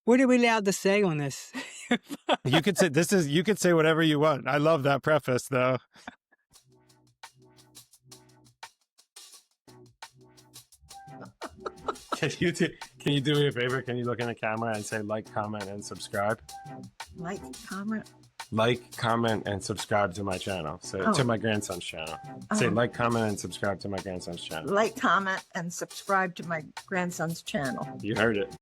What are we allowed to say on this? You could say you could say whatever you want. I love that preface though. Can you do me a favor? Can you look in the camera and say like, comment, and subscribe? Like, comment. Like, comment, and subscribe to my channel. So to my grandson's channel. Say like, comment, and subscribe to my grandson's channel. Like, comment, and subscribe to my grandson's channel. You heard it.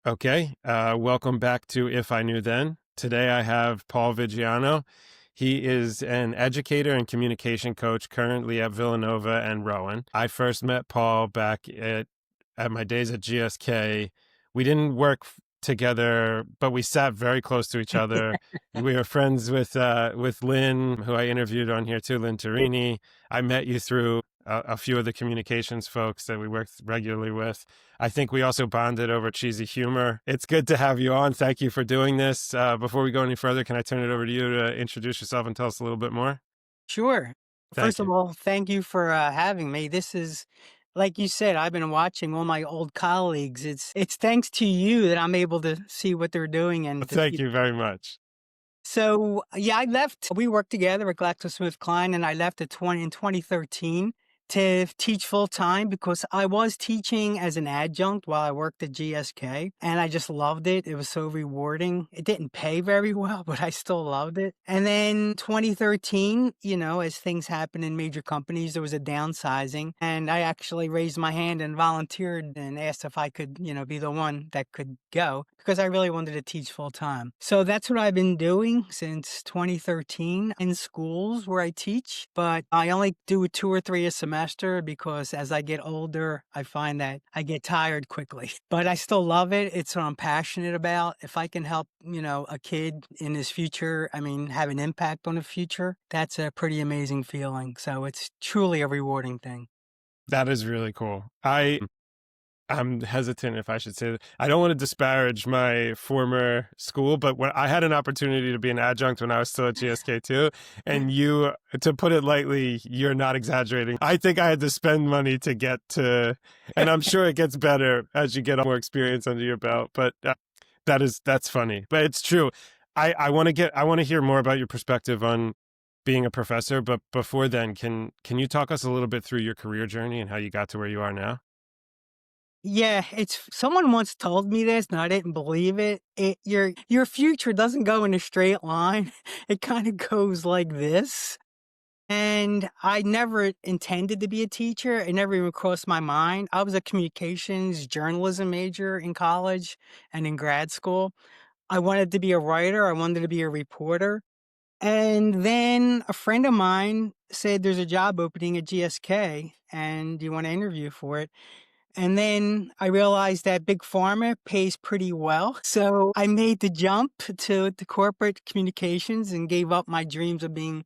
Okay. Welcome back to If I Knew Then. Today I have Paul Viggiano. He is an educator and communication coach currently at Villanova and Rowan. I first met Paul back at my days at GSK. We didn't work together, but we sat very close to each other. We were friends with Lynn, who I interviewed on here too, Lynn Tarini. I met you through a few of the communications folks that we worked regularly with. I think we also bonded over cheesy humor. It's good to have you on. Thank you for doing this. Before we go any further, can I turn it over to you to introduce yourself and tell us a little bit more? Sure. First of you. all, thank you for having me. This is, like you said, I've been watching all my old colleagues. It's thanks to you that I'm able to see what they're doing. And Thank you very much. So, yeah, I left. We worked together at GlaxoSmithKline, and I left in 2013 to teach full time because I was teaching as an adjunct while I worked at GSK, and I just loved it. It was so rewarding. It didn't pay very well, but I still loved it. And then 2013, as things happen in major companies, there was a downsizing, and I actually raised my hand and volunteered and asked if I could, be the one that could go because I really wanted to teach full time. So that's what I've been doing since 2013 in schools where I teach, but I only do 2 or 3 a semester because as I get older, I find that I get tired quickly. But I still love it. It's what I'm passionate about. If I can help, a kid in his future, have an impact on the future, that's a pretty amazing feeling. So it's truly a rewarding thing. That is really cool. I'm hesitant if I should say that. I don't want to disparage my former school, but when I had an opportunity to be an adjunct when I was still at GSK too, and you, to put it lightly, you're not exaggerating. I think I had to spend money to get to, and I'm sure it gets better as you get more experience under your belt, but that's funny, but it's true. I want to hear more about your perspective on being a professor, but before then, can you talk us a little bit through your career journey and how you got to where you are now? Yeah, someone once told me this and I didn't believe it. Your future doesn't go in a straight line. It kind of goes like this. And I never intended to be a teacher. It never even crossed my mind. I was a communications journalism major in college and in grad school. I wanted to be a writer. I wanted to be a reporter. And then a friend of mine said, there's a job opening at GSK and do you want to interview for it? And then I realized that big pharma pays pretty well. So I made the jump to corporate communications and gave up my dreams of being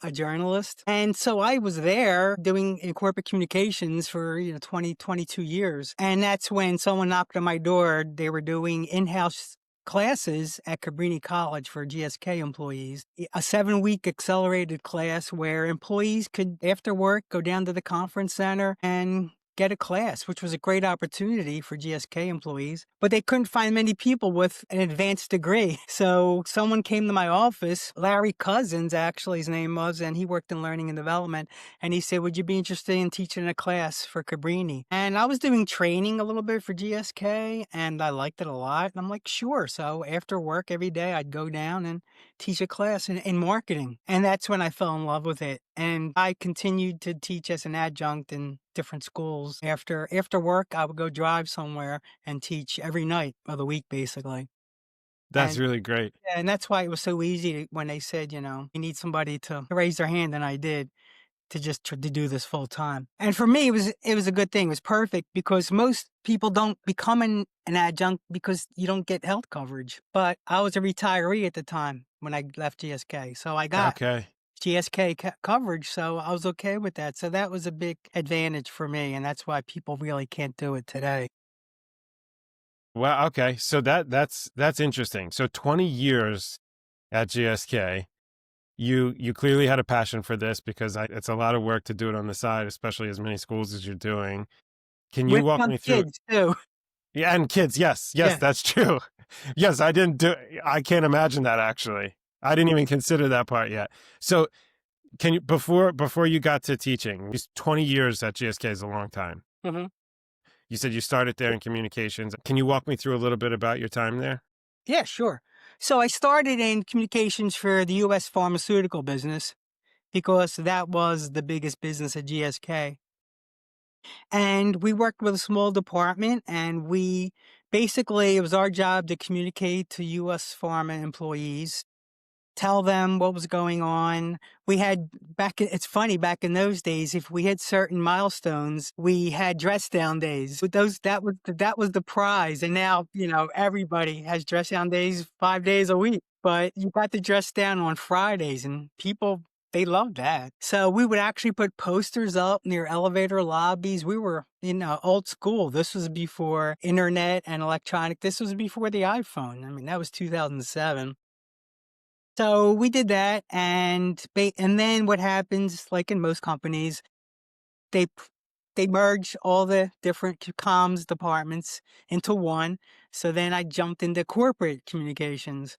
a journalist. And so I was there doing in corporate communications for 20, 22 years. And that's when someone knocked on my door. They were doing in-house classes at Cabrini College for GSK employees, a 7-week accelerated class where employees could, after work, go down to the conference center and get a class, which was a great opportunity for GSK employees, but they couldn't find many people with an advanced degree. So someone came to my office, Larry Cousins, actually his name was, and he worked in learning and development. And he said, would you be interested in teaching a class for Cabrini? And I was doing training a little bit for GSK and I liked it a lot. And I'm like, sure. So after work every day, I'd go down and teach a class in marketing. And that's when I fell in love with it. And I continued to teach as an adjunct in different schools. After work, I would go drive somewhere and teach every night of the week, basically. That's really great. And that's why it was so easy when they said, you need somebody to raise their hand, and I did, to do this full time. And for me, it was a good thing. It was perfect because most people don't become an adjunct because you don't get health coverage. But I was a retiree at the time when I left GSK, so I got GSK coverage, so I was okay with that. So that was a big advantage for me, and that's why people really can't do it today. Well, okay. So that's interesting. So 20 years at GSK, you clearly had a passion for this because it's a lot of work to do it on the side, especially as many schools as you're doing. Can you walk me through? Kids too. Yeah, and kids. Yes, yes, Yeah. that's true. Yes, I didn't do. I can't imagine that actually. I didn't even consider that part yet. So, can you before you got to teaching? 20 years at GSK is a long time. Hmm. You said you started there in communications. Can you walk me through a little bit about your time there? Yeah, sure. So I started in communications for the U.S. pharmaceutical business because that was the biggest business at GSK. And we worked with a small department, and we basically, it was our job to communicate to U.S. pharma employees, tell them what was going on. We had it's funny, back in those days, if we hit certain milestones, we had dress down days. With those, that was the prize. And now, everybody has dress down days 5 days a week. But you got to dress down on Fridays, and people, they loved that. So we would actually put posters up near elevator lobbies. We were, old school. This was before internet and electronic. This was before the iPhone. I mean, that was 2007. So we did that, and then what happens, like in most companies, they they merge all the different comms departments into one. So then I jumped into corporate communications,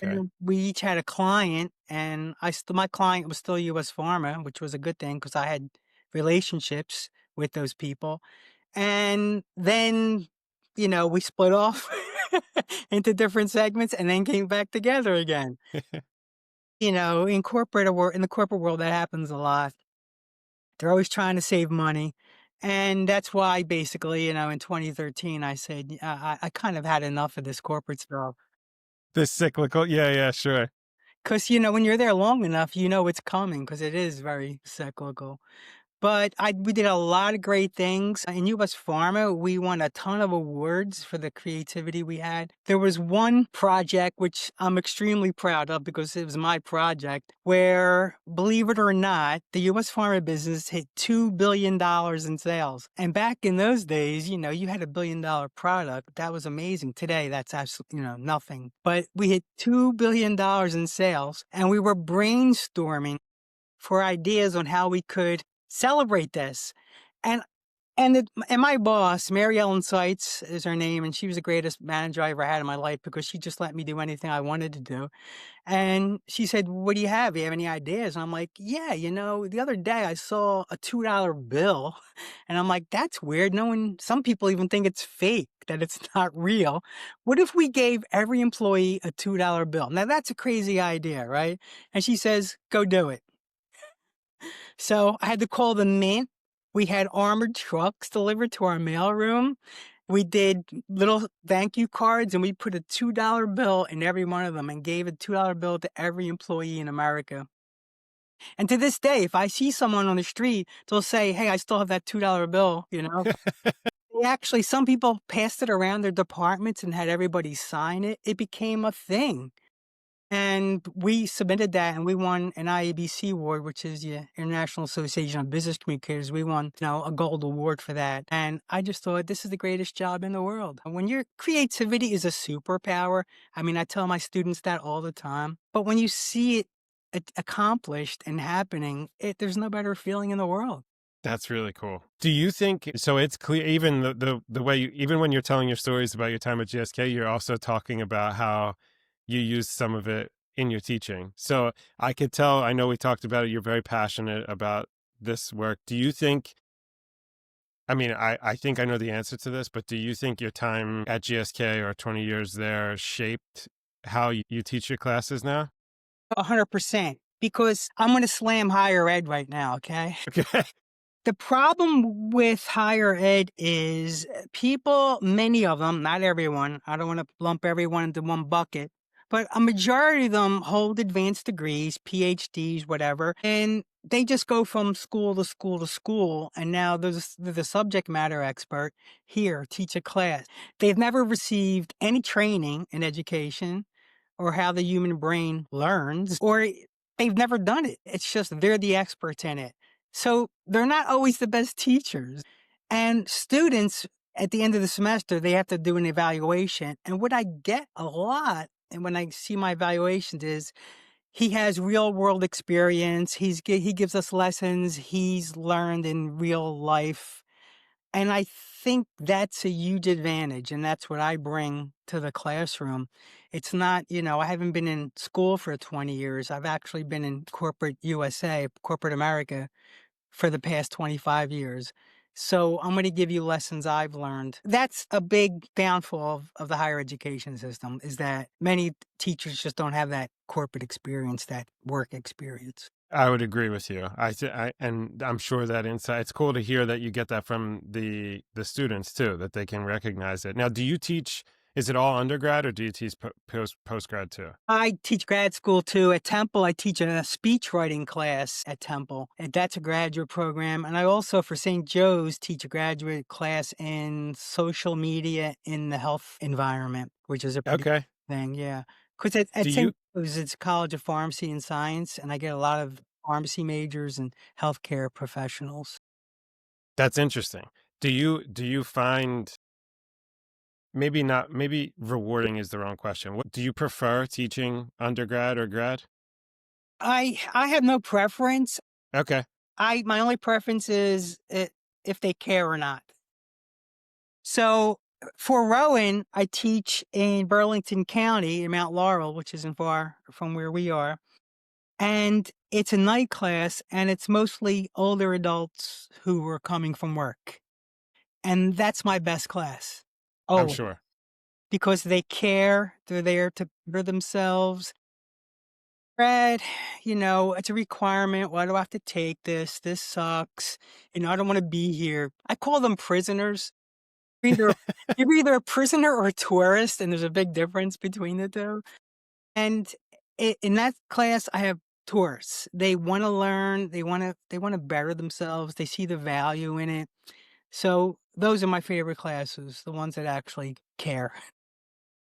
Okay. and we each had a client, and my client was still U.S. Pharma, which was a good thing because I had relationships with those people. And then, we split off into different segments, and then came back together again. In the corporate world, that happens a lot. They're always trying to save money. And that's why basically, in 2013, I said, I kind of had enough of this corporate stuff. The cyclical. Yeah, yeah, sure. Because, when you're there long enough, it's coming because it is very cyclical. But we did a lot of great things. In U.S. Pharma, we won a ton of awards for the creativity we had. There was one project which I'm extremely proud of because it was my project where, believe it or not, the U.S. Pharma business hit $2 billion in sales. And back in those days, you had $1 billion product. That was amazing. Today, that's absolutely, nothing. But we hit $2 billion in sales, and we were brainstorming for ideas on how we could celebrate this. And and my boss, Mary Ellen Seitz is her name, and she was the greatest manager I ever had in my life because she just let me do anything I wanted to do. And she said, "What do you have? You have any ideas?" And I'm like, "Yeah, the other day I saw a $2 bill," and I'm like, "That's weird. Some people even think it's fake, that it's not real. What if we gave every employee a $2 bill?" Now that's a crazy idea, right? And she says, "Go do it." So I had to call the mint. We had armored trucks delivered to our mailroom. We did little thank you cards, and we put a $2 bill in every one of them and gave a $2 bill to every employee in America. And to this day, if I see someone on the street, they'll say, "Hey, I still have that $2 bill." Some people passed it around their departments and had everybody sign it. It became a thing. And we submitted that, and we won an IABC award, which is the International Association of Business Communicators. We won, a gold award for that. And I just thought, this is the greatest job in the world. When your creativity is a superpower, I mean, I tell my students that all the time. But when you see it accomplished and happening, there's no better feeling in the world. That's really cool. Do you think so? It's clear, even the way even when you're telling your stories about your time at GSK, you're also talking about how you use some of it in your teaching. So I could tell, I know we talked about it, you're very passionate about this work. Do you think, I mean, I think I know the answer to this, but do you think your time at GSK or 20 years there shaped how you teach your classes now? 100%. Because I'm going to slam higher ed right now, okay? Okay. The problem with higher ed is people, many of them, not everyone, I don't want to lump everyone into one bucket, but a majority of them hold advanced degrees, PhDs, whatever, and they just go from school to school to school, and now they're the subject matter expert here, teach a class. They've never received any training in education or how the human brain learns, or they've never done it. It's just they're the experts in it. So they're not always the best teachers. And students, at the end of the semester, they have to do an evaluation. And what I get a lot, and when I see my evaluations, is he has real world experience. He gives us lessons he's learned in real life. And I think that's a huge advantage, and that's what I bring to the classroom. It's not, I haven't been in school for 20 years. I've actually been in corporate USA, corporate America, for the past 25 years. So I'm going to give you lessons I've learned. That's a big downfall of the higher education system, is that many teachers just don't have that corporate experience, that work experience. I would agree with you. And I'm sure that insight. It's cool to hear that you get that from the students too, that they can recognize it. Now, do you teach? Is it all undergrad, or do you teach postgrad too? I teach grad school too. At Temple, I teach a speech writing class at Temple, and that's a graduate program. And I also, for St. Joe's, teach a graduate class in social media in the health environment, which is a pretty Okay. thing. Yeah. Because at Do St. you? Joe's, it's a college of pharmacy and science, and I get a lot of pharmacy majors and healthcare professionals. That's interesting. Do you find, maybe not, maybe rewarding is the wrong question. What do you prefer, teaching undergrad or grad? I have no preference. Okay. My only preference is if they care or not. So for Rowan, I teach in Burlington County in Mount Laurel, which isn't far from where we are. And it's a night class, and it's mostly older adults who are coming from work. And that's my best class. I'm Oh, sure. because they care. They're there to better themselves. Brad, it's a requirement. Why do I have to take this? This sucks. I don't want to be here. I call them prisoners. Either you're either a prisoner or a tourist, and there's a big difference between the two. And in that class, I have tourists. They want to learn. They want to better themselves. They see the value in it. So those are my favorite classes, the ones that actually care.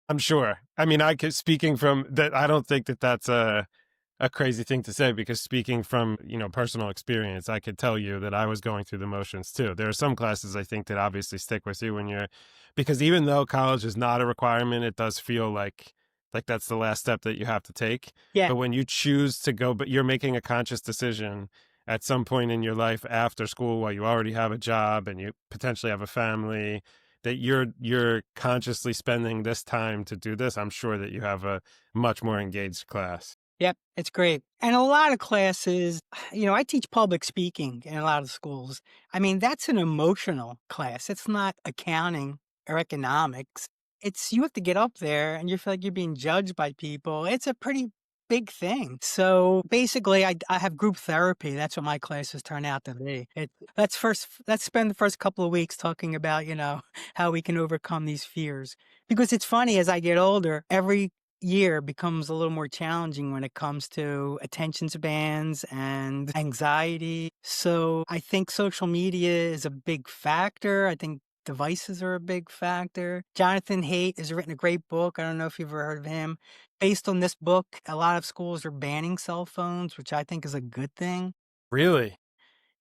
I'm sure. I mean, I could, speaking from that, I don't think that that's a crazy thing to say, because speaking from, personal experience, I could tell you that I was going through the motions too. There are some classes I think that obviously stick with you when you're, because even though college is not a requirement, it does feel like that's the last step that you have to take. Yeah. But when you choose to go, but you're making a conscious decision at some point in your life after school, while you already have a job and you potentially have a family, that you're consciously spending this time to do this. I'm sure that you have a much more engaged class. Yep, it's great. And a lot of classes, I teach public speaking in a lot of schools. I mean, that's an emotional class. It's not accounting or economics. You have to get up there and you feel like you're being judged by people. It's a pretty big thing. So basically, I have group therapy. That's what my classes turn out to be. Let's spend the first couple of weeks talking about, how we can overcome these fears. Because it's funny, as I get older, every year becomes a little more challenging when it comes to attention spans and anxiety. So I think social media is a big factor. I think devices are a big factor. Jonathan Haidt has written a great book. I don't know if you've ever heard of him. Based on this book, a lot of schools are banning cell phones, which I think is a good thing. Really?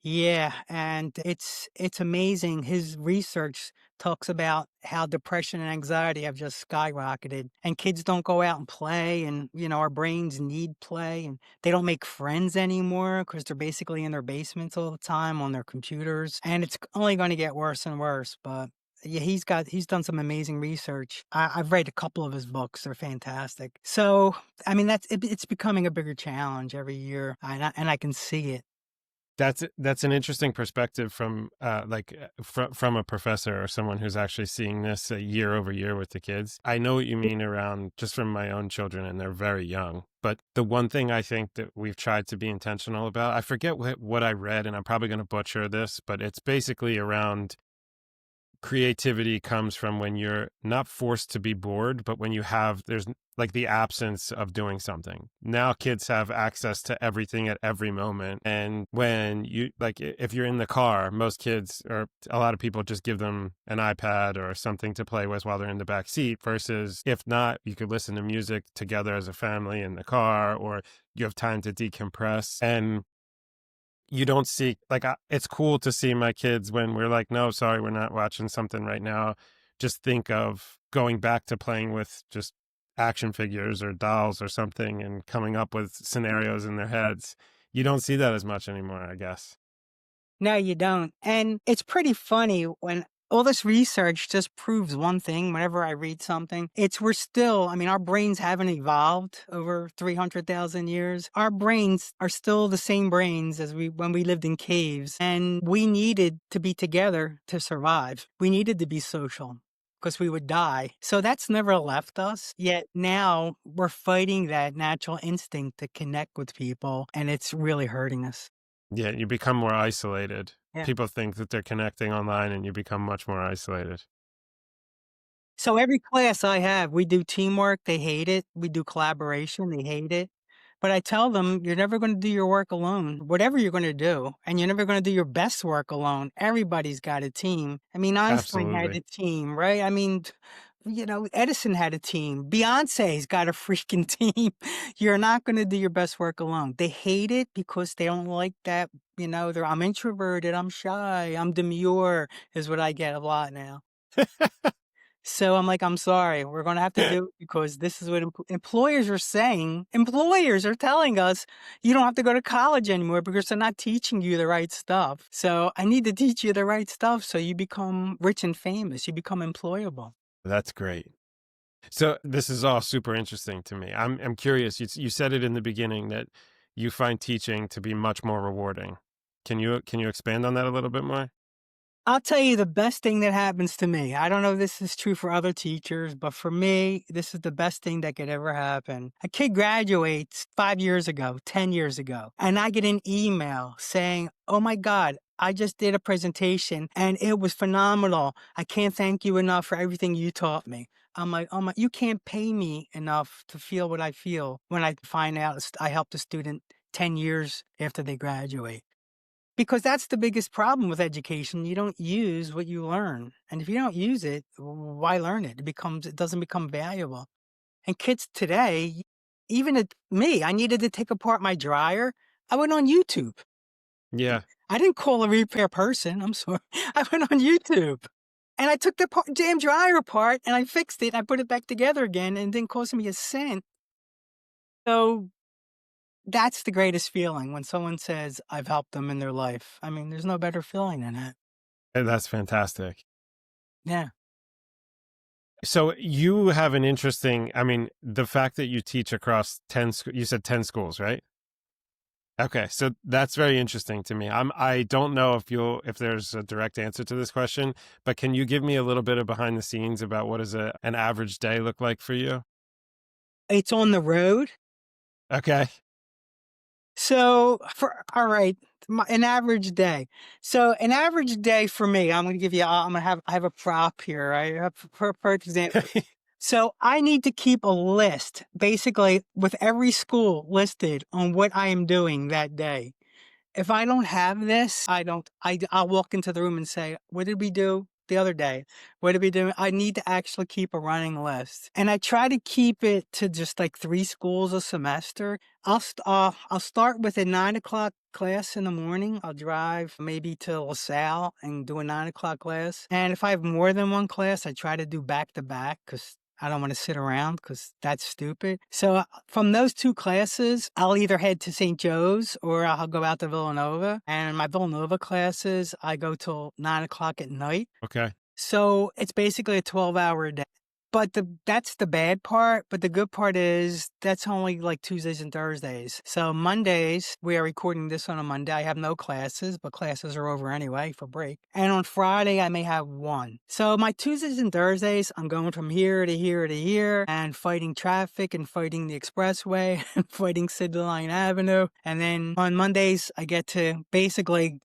Yeah, and it's amazing. His research talks about how depression and anxiety have just skyrocketed, and kids don't go out and play, and our brains need play, and they don't make friends anymore because they're basically in their basements all the time on their computers, and it's only going to get worse and worse. But yeah, he's done some amazing research. I've read a couple of his books; they're fantastic. So I mean, it's becoming a bigger challenge every year, and I can see it. That's an interesting perspective from from a professor or someone who's actually seeing this year over year with the kids. I know what you mean, around just from my own children, and they're very young. But the one thing I think that we've tried to be intentional about, I forget what I read, and I'm probably going to butcher this, but it's basically around creativity comes from when you're not forced to be bored, but when there's like the absence of doing something. Now kids have access to everything at every moment. And when if you're in the car, most kids, or a lot of people, just give them an iPad or something to play with while they're in the back seat, versus if not, you could listen to music together as a family in the car, or you have time to decompress. And you don't see, it's cool to see my kids, when we're like, no, sorry, we're not watching something right now, just think of going back to playing with just action figures or dolls or something, and coming up with scenarios in their heads. You don't see that as much anymore, I guess. No, you don't. And it's pretty funny when all this research just proves one thing whenever I read something. We're still, I mean, our brains haven't evolved over 300,000 years. Our brains are still the same brains as when we lived in caves, and we needed to be together to survive. We needed to be social because we would die. So that's never left us. Yet now we're fighting that natural instinct to connect with people, and it's really hurting us. Yeah, you become more isolated. Yeah. People think that they're connecting online and you become much more isolated. So every class I have, we do teamwork, they hate it. We do collaboration, they hate it. But I tell them, you're never going to do your work alone, whatever you're going to do, and you're never going to do your best work alone. Everybody's got a team. I mean, Einstein had Absolutely. a team, right? I mean, Edison had a team. Beyonce's got a freaking team. You're not going to do your best work alone. They hate it because they don't like that. I'm introverted, I'm shy, I'm demure, is what I get a lot now. So I'm like, I'm sorry, we're going to have to do it because this is what employers are saying. Employers are telling us you don't have to go to college anymore because they're not teaching you the right stuff. So I need to teach you the right stuff so you become rich and famous. You become employable. That's great. So this is all super interesting to me. I'm curious. You said it in the beginning that you find teaching to be much more rewarding. Can you expand on that a little bit more? I'll tell you the best thing that happens to me. I don't know if this is true for other teachers, but for me, this is the best thing that could ever happen. A kid graduates 5 years ago, 10 years ago, and I get an email saying, "Oh my God, I just did a presentation and it was phenomenal. I can't thank you enough for everything you taught me." I'm like, "Oh my, you can't pay me enough to feel what I feel when I find out I helped a student 10 years after they graduate." Because that's the biggest problem with education. You don't use what you learn. And if you don't use it, why learn it? It doesn't become valuable. And kids today, even me, I needed to take apart my dryer. I went on YouTube. Yeah. I didn't call a repair person. I'm sorry. I went on YouTube and I took the damn dryer apart and I fixed it. I put it back together again and it didn't cost me a cent. So that's the greatest feeling when someone says, I've helped them in their life. I mean, there's no better feeling than that. That's fantastic. Yeah. So you have an interesting, I mean, the fact that you teach across 10, you said 10 schools, right? Okay. So that's very interesting to me. I don't know if there's a direct answer to this question, but can you give me a little bit of behind the scenes about what does an average day look like for you? It's on the road. Okay. So all right, an average day. So an average day for me, I'm going to give you, I have a prop here, right? For example. So I need to keep a list basically with every school listed on what I am doing that day. If I don't have this, I'll walk into the room and say, what did we do the other day? What did we do? I need to actually keep a running list. And I try to keep it to just like 3 schools a semester. I'll start with a 9 o'clock class in the morning. I'll drive maybe to LaSalle and do a 9 o'clock class. And if I have more than one class, I try to do back to back because I don't want to sit around because that's stupid. So from those 2 classes, I'll either head to St. Joe's or I'll go out to Villanova. And my Villanova classes, I go till 9 o'clock at night. Okay. So it's basically a 12-hour day. But that's the bad part. But the good part is that's only like Tuesdays and Thursdays. So Mondays, we are recording this on a Monday. I have no classes, but classes are over anyway for break. And on Friday, I may have 1. So my Tuesdays and Thursdays, I'm going from here to here to here and fighting traffic and fighting the expressway and fighting City Line Avenue. And then on Mondays, I get to basically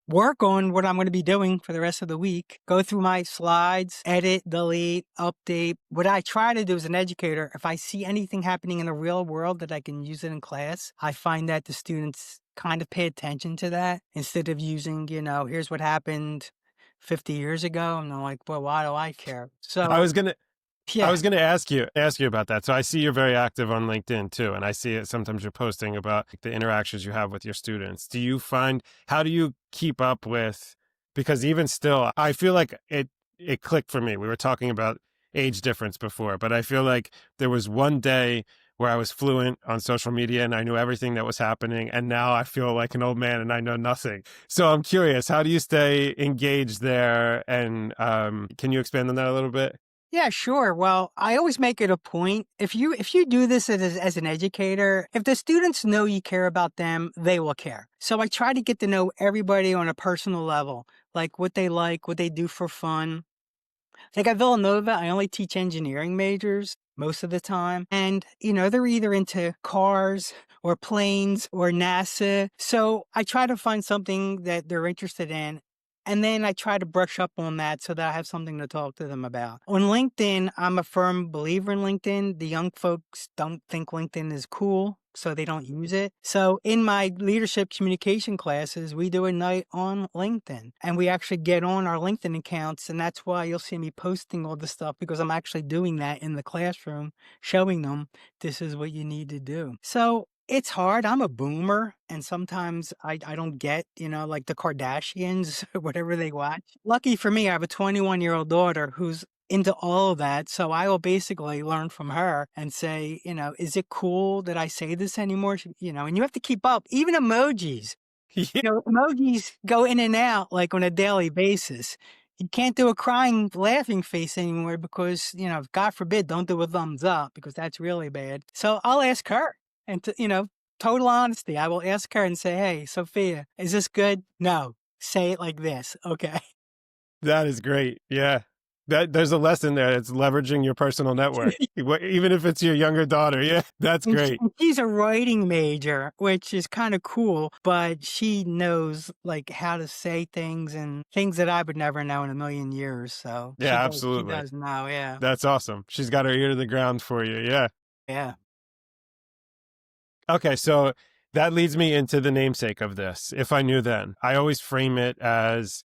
work on what I'm going to be doing for the rest of the week, go through my slides, edit, delete, update. What I try to do as an educator, if I see anything happening in the real world that I can use it in class, I find that the students kind of pay attention to that instead of using, here's what happened 50 years ago. And I'm like, well, why do I care? I So, was going to I yeah. was going to ask you about that. So I see you're very active on LinkedIn too, and I see it sometimes you're posting about the interactions you have with your students. How do you keep up with, because even still, I feel like it clicked for me. We were talking about age difference before, but I feel like there was one day where I was fluent on social media and I knew everything that was happening. And now I feel like an old man and I know nothing. So I'm curious, how do you stay engaged there? And can you expand on that a little bit? Yeah, sure. Well, I always make it a point. If you do this as an educator, if the students know you care about them, they will care. So I try to get to know everybody on a personal level, like what they do for fun. Like at Villanova, I only teach engineering majors most of the time. And, they're either into cars or planes or NASA. So I try to find something that they're interested in. And then I try to brush up on that so that I have something to talk to them about. On LinkedIn, I'm a firm believer in LinkedIn. The young folks don't think LinkedIn is cool, so they don't use it. So in my leadership communication classes, we do a night on LinkedIn and we actually get on our LinkedIn accounts. And that's why you'll see me posting all this stuff, because I'm actually doing that in the classroom, showing them this is what you need to do. So it's hard. I'm a boomer, and sometimes I don't get, like the Kardashians or whatever they watch. Lucky for me, I have a 21-year-old daughter who's into all of that. So I will basically learn from her and say, is it cool that I say this anymore? And you have to keep up. Even emojis, Yeah, emojis go in and out like on a daily basis. You can't do a crying, laughing face anymore because, God forbid, don't do a thumbs up because that's really bad. So I'll ask her and, total honesty, I will ask her and say, hey, Sophia, is this good? No. Say it like this. Okay. that is great. Yeah. There's a lesson there. It's leveraging your personal network, even if it's your younger daughter. Yeah, that's And great. she's a writing major, which is kind of cool, but she knows like how to say things and things that I would never know in a million years. So she Yeah, does, she absolutely. does now. Yeah. That's awesome. She's got her ear to the ground for you. Yeah. Yeah. Okay, so that leads me into the namesake of this. If I knew then, I always frame it as,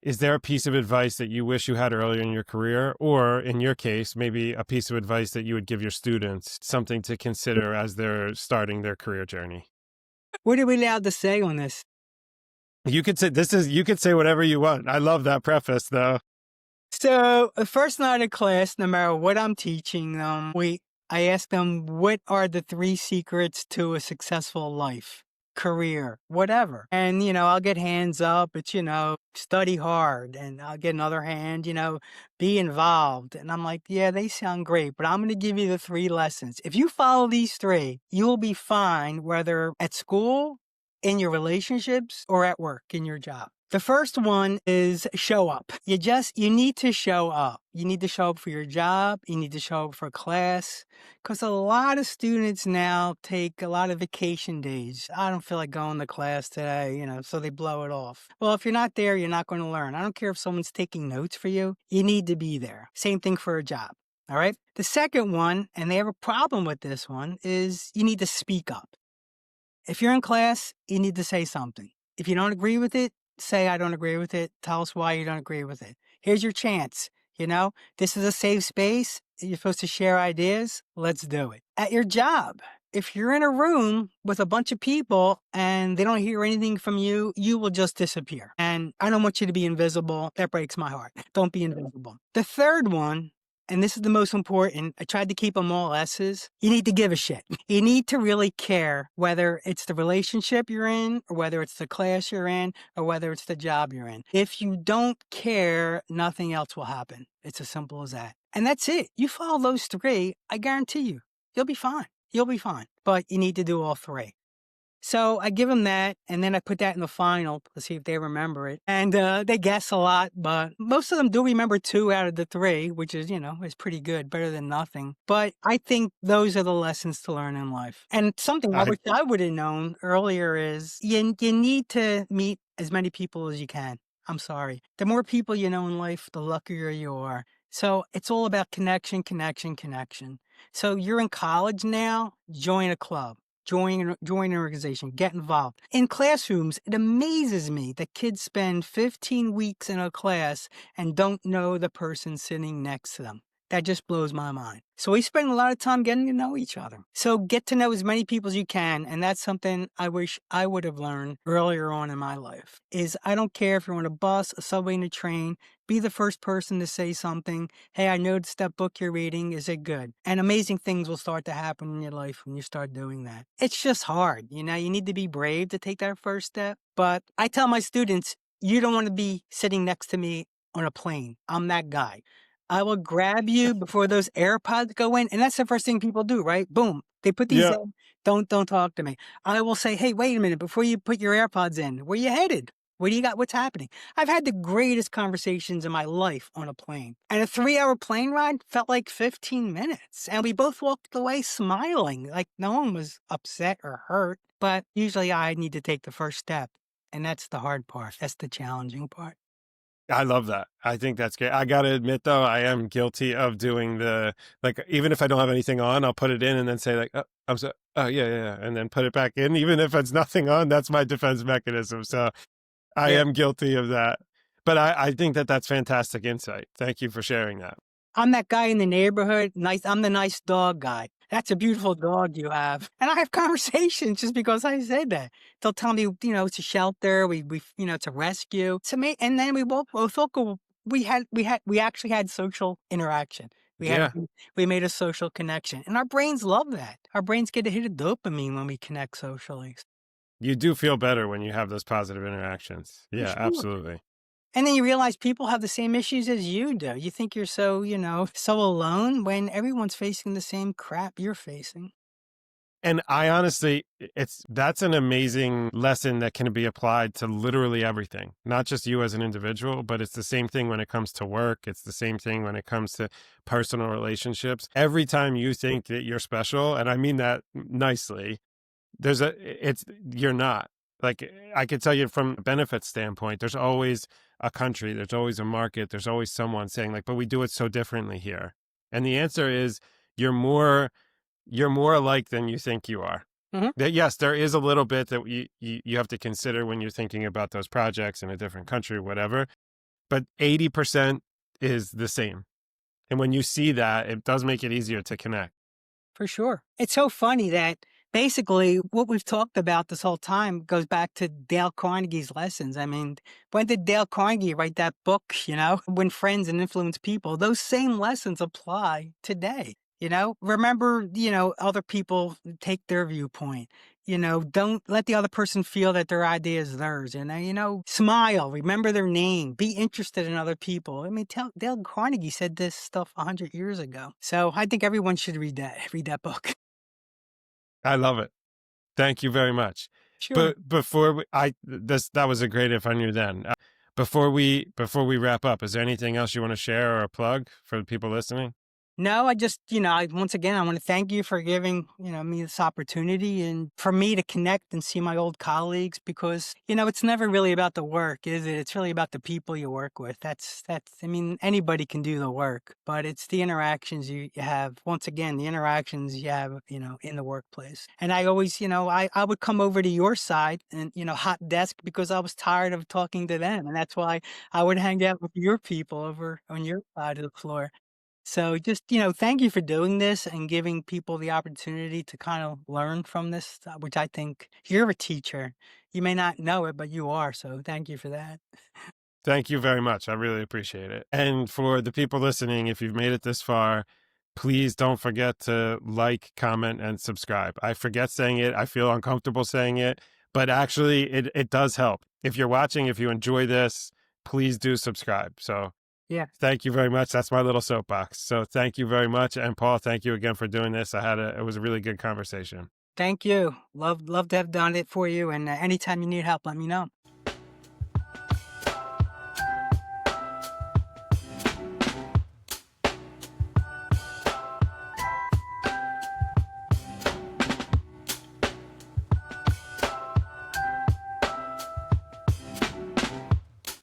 is there a piece of advice that you wish you had earlier in your career? Or in your case, maybe a piece of advice that you would give your students, something to consider as they're starting their career journey? What are we allowed to say on this? You could say you could say whatever you want. I love that preface though. So the first night of class, no matter what I'm teaching them, I ask them, what are the 3 secrets to a successful life, career, whatever? And, I'll get hands up. It's, study hard. And I'll get another hand, be involved. And I'm like, yeah, they sound great, but I'm going to give you the 3 lessons. If you follow these 3, you will be fine, whether at school, in your relationships, or at work, in your job. The first one is show up. You need to show up. You need to show up for your job. You need to show up for class. Because a lot of students now take a lot of vacation days. I don't feel like going to class today, so they blow it off. Well, if you're not there, you're not going to learn. I don't care if someone's taking notes for you. You need to be there. Same thing for a job. All right. The second one, and they have a problem with this one, is you need to speak up. If you're in class, you need to say something. If you don't agree with it, say, I don't agree with it. Tell us why you don't agree with it. Here's your chance. This is a safe space. You're supposed to share ideas. Let's do it. At your job, if you're in a room with a bunch of people and they don't hear anything from you, you will just disappear. And I don't want you to be invisible. That breaks my heart. Don't be invisible. The third one, and this is the most important, I tried to keep them all S's. You need to give a shit. You need to really care, whether it's the relationship you're in, or whether it's the class you're in, or whether it's the job you're in. If you don't care, nothing else will happen. It's as simple as that. And that's it. You follow those 3, I guarantee you'll be fine. You'll be fine. But you need to do all 3. So I give them that, and then I put that in the final to see if they remember it. And they guess a lot, but most of them do remember 2 out of the 3, which is, is pretty good, better than nothing. But I think those are the lessons to learn in life. And something I I, wish I would have known earlier is you need to meet as many people as you can. I'm sorry. The more people you know in life, the luckier you are. So it's all about connection, connection, connection. So you're in college now, join a club. Join an organization, get involved. In classrooms, it amazes me that kids spend 15 weeks in a class and don't know the person sitting next to them. That just blows my mind. So we spend a lot of time getting to know each other. So get to know as many people as you can. And that's something I wish I would have learned earlier on in my life, is I don't care if you're on a bus, a subway, and a train, Be the first person to say something. Hey, I noticed that book you're reading. Is it good? And amazing things will start to happen in your life when you start doing that. It's just hard. You need to be brave to take that first step. But I tell my students, you don't want to be sitting next to me on a plane. I'm that guy. I will grab you before those AirPods go in. And that's the first thing people do, right? Boom. They put these Yeah. in. Don't talk to me. I will say, hey, wait a minute, before you put your AirPods in, where you headed? What do you got? What's happening? I've had the greatest conversations in my life on a plane. And a 3-hour plane ride felt like 15 minutes. And we both walked away smiling, like no one was upset or hurt. But usually I need to take the first step. And that's the hard part. That's the challenging part. I love that. I think that's great. I got to admit, though, I am guilty of doing like, even if I don't have anything on, I'll put it in and then say, like, oh, oh, yeah. And then put it back in. Even if it's nothing on, that's my defense mechanism. So I Yeah. am guilty of that. But I think that's fantastic insight. Thank you for sharing that. I'm that guy in the neighborhood. I'm the nice dog guy. That's a beautiful dog you have. And I have conversations just because I said that. They'll tell me, it's a shelter. It's a rescue. To me, and then we both go. We actually had social interaction. Yeah. We made a social connection, and our brains love that. Our brains get a hit of dopamine when we connect socially. You do feel better when you have those positive interactions. For Yeah, sure. absolutely. And then you realize people have the same issues as you do. You think you're so, so alone when everyone's facing the same crap you're facing. And I honestly, that's an amazing lesson that can be applied to literally everything, not just you as an individual, but it's the same thing when it comes to work. It's the same thing when it comes to personal relationships. Every time you think that you're special, and I mean that nicely, you're not. Like, I could tell you from a benefits standpoint, there's always a country, there's always a market, there's always someone saying, like, but we do it so differently here. And the answer is you're more alike than you think you are. Mhm. That, yes, there is a little bit that you have to consider when you're thinking about those projects in a different country, whatever. But 80% is the same. And when you see that, it does make it easier to connect. For sure. It's so funny that basically what we've talked about this whole time goes back to Dale Carnegie's lessons. I mean, when did Dale Carnegie write that book, Win Friends and Influence People? Those same lessons apply today. Remember, other people take their viewpoint. Don't let the other person feel that their idea is theirs. Smile, remember their name, be interested in other people. I mean, Dale Carnegie said this stuff 100 years ago. So I think everyone should read that book. I love it. Thank you very much. Sure. But before that was a great If I Knew Then. Before we wrap up, is there anything else you want to share or plug for the people listening? No, I just, once again, I want to thank you for giving, me this opportunity and for me to connect and see my old colleagues because, it's never really about the work, is it? It's really about the people you work with. I mean, anybody can do the work, but it's the interactions you have. Once again, the interactions you have, in the workplace. And I always, I would come over to your side and, hot desk because I was tired of talking to them. And that's why I would hang out with your people over on your side of the floor. So just, thank you for doing this and giving people the opportunity to kind of learn from this, which I think you're a teacher. You may not know it, but you are. So thank you for that. Thank you very much. I really appreciate it. And for the people listening, if you've made it this far, please don't forget to like, comment, and subscribe. I forget saying it. I feel uncomfortable saying it, but actually it does help. If you're watching, if you enjoy this, please do subscribe. So Yeah. thank you very much. That's my little soapbox. So thank you very much. And Paul, thank you again for doing this. It was a really good conversation. Thank you. Love to have done it for you. And anytime you need help, let me know.